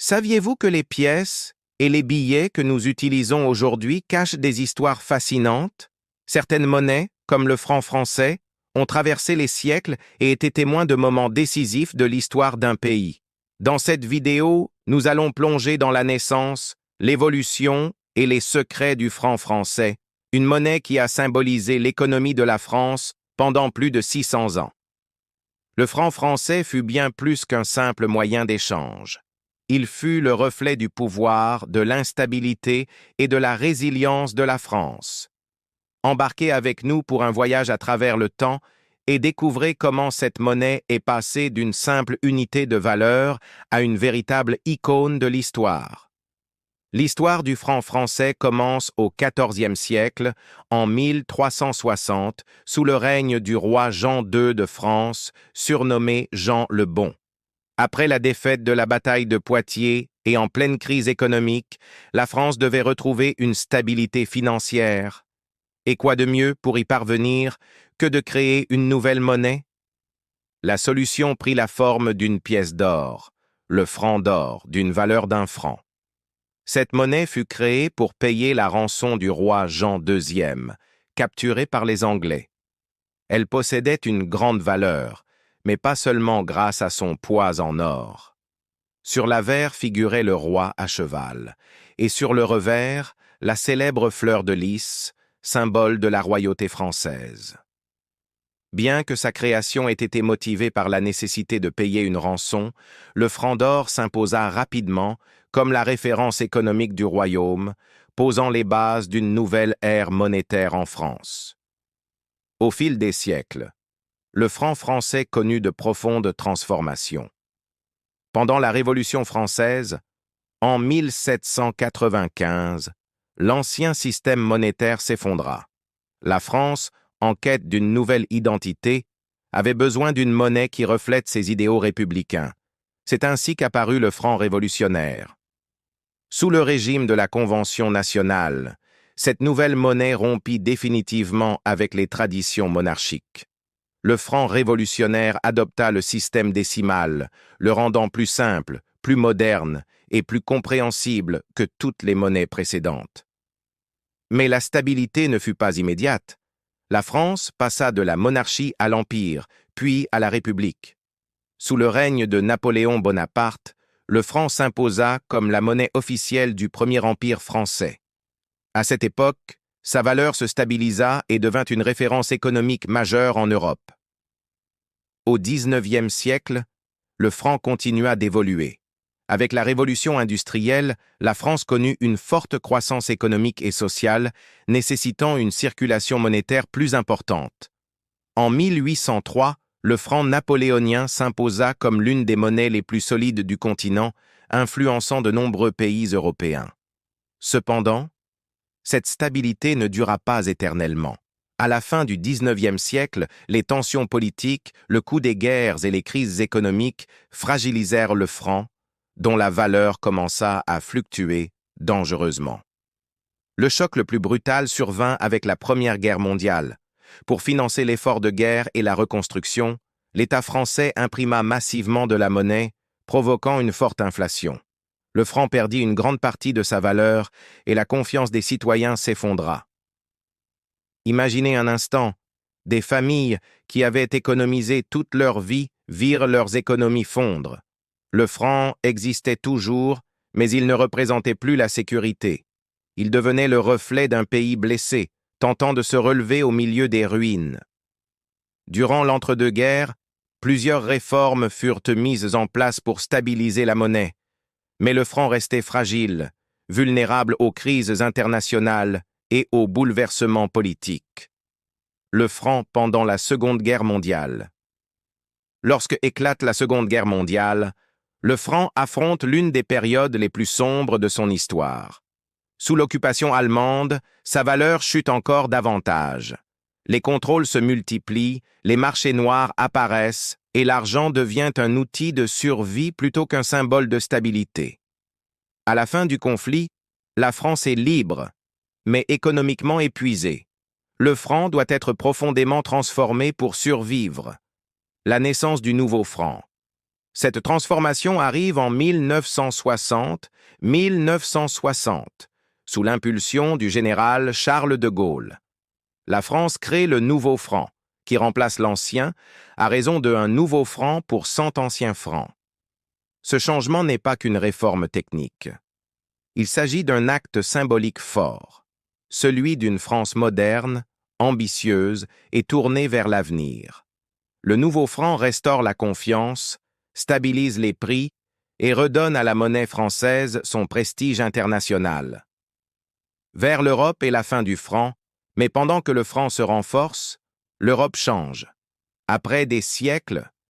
Saviez-vous que les pièces et les billets que nous utilisons aujourd'hui cachent des histoires fascinantes? Certaines monnaies, comme le franc français, ont traversé les siècles et été témoins de moments décisifs de l'histoire d'un pays. Dans cette vidéo, nous allons plonger dans la naissance, l'évolution et les secrets du franc français, une monnaie qui a symbolisé l'économie de la France pendant plus de 600 ans. Le franc français fut bien plus qu'un simple moyen d'échange. Il fut le reflet du pouvoir, de l'instabilité et de la résilience de la France. Embarquez avec nous pour un voyage à travers le temps et découvrez comment cette monnaie est passée d'une simple unité de valeur à une véritable icône de l'histoire. L'histoire du franc français commence au XIVe siècle, en 1360, sous le règne du roi Jean II de France, surnommé Jean le Bon. Après la défaite de la bataille de Poitiers et en pleine crise économique, la France devait retrouver une stabilité financière. Et quoi de mieux pour y parvenir que de créer une nouvelle monnaie? La solution prit la forme d'une pièce d'or, le franc d'or, d'une valeur d'1 franc. Cette monnaie fut créée pour payer la rançon du roi Jean II, capturé par les Anglais. Elle possédait une grande valeur, mais pas seulement grâce à son poids en or. Sur l'avers figurait le roi à cheval, et sur le revers, la célèbre fleur de lys, symbole de la royauté française. Bien que sa création ait été motivée par la nécessité de payer une rançon, le franc d'or s'imposa rapidement comme la référence économique du royaume, posant les bases d'une nouvelle ère monétaire en France. Au fil des siècles, le franc français connut de profondes transformations. Pendant la Révolution française, en 1795, l'ancien système monétaire s'effondra. La France, en quête d'une nouvelle identité, avait besoin d'une monnaie qui reflète ses idéaux républicains. C'est ainsi qu'apparut le franc révolutionnaire. Sous le régime de la Convention nationale, cette nouvelle monnaie rompit définitivement avec les traditions monarchiques. Le franc révolutionnaire adopta le système décimal, le rendant plus simple, plus moderne et plus compréhensible que toutes les monnaies précédentes. Mais la stabilité ne fut pas immédiate. La France passa de la monarchie à l'Empire, puis à la République. Sous le règne de Napoléon Bonaparte, le franc s'imposa comme la monnaie officielle du premier empire français. À cette époque, sa valeur se stabilisa et devint une référence économique majeure en Europe. Au XIXe siècle, le franc continua d'évoluer. Avec la révolution industrielle, la France connut une forte croissance économique et sociale, nécessitant une circulation monétaire plus importante. En 1803, le franc napoléonien s'imposa comme l'une des monnaies les plus solides du continent, influençant de nombreux pays européens. Cependant, cette stabilité ne dura pas éternellement. À la fin du XIXe siècle, les tensions politiques, le coût des guerres et les crises économiques fragilisèrent le franc, dont la valeur commença à fluctuer dangereusement. Le choc le plus brutal survint avec la Première Guerre mondiale. Pour financer l'effort de guerre et la reconstruction, l'État français imprima massivement de la monnaie, provoquant une forte inflation. Le franc perdit une grande partie de sa valeur et la confiance des citoyens s'effondra. Imaginez un instant, des familles qui avaient économisé toute leur vie virent leurs économies fondre. Le franc existait toujours, mais il ne représentait plus la sécurité. Il devenait le reflet d'un pays blessé, tentant de se relever au milieu des ruines. Durant l'entre-deux-guerres, plusieurs réformes furent mises en place pour stabiliser la monnaie, mais le franc restait fragile, vulnérable aux crises internationales et aux bouleversements politiques. Le franc pendant la Seconde Guerre mondiale. Lorsque éclate la Seconde Guerre mondiale, le franc affronte l'une des périodes les plus sombres de son histoire. Sous l'occupation allemande, sa valeur chute encore davantage. Les contrôles se multiplient, les marchés noirs apparaissent et l'argent devient un outil de survie plutôt qu'un symbole de stabilité. À la fin du conflit, la France est libre, mais économiquement épuisée. Le franc doit être profondément transformé pour survivre. La naissance du nouveau franc. Cette transformation arrive en 1960, sous l'impulsion du général Charles de Gaulle. La France crée le nouveau franc, qui remplace l'ancien, à raison de 1 nouveau franc pour 100 anciens francs. Ce changement n'est pas qu'une réforme technique. Il s'agit d'un acte symbolique fort, celui d'une France moderne, ambitieuse et tournée vers l'avenir. Le nouveau franc restaure la confiance, stabilise les prix et redonne à la monnaie française son prestige international. Vers l'Europe et la fin du franc, mais pendant que le franc se renforce, l'Europe change. Après des siècles,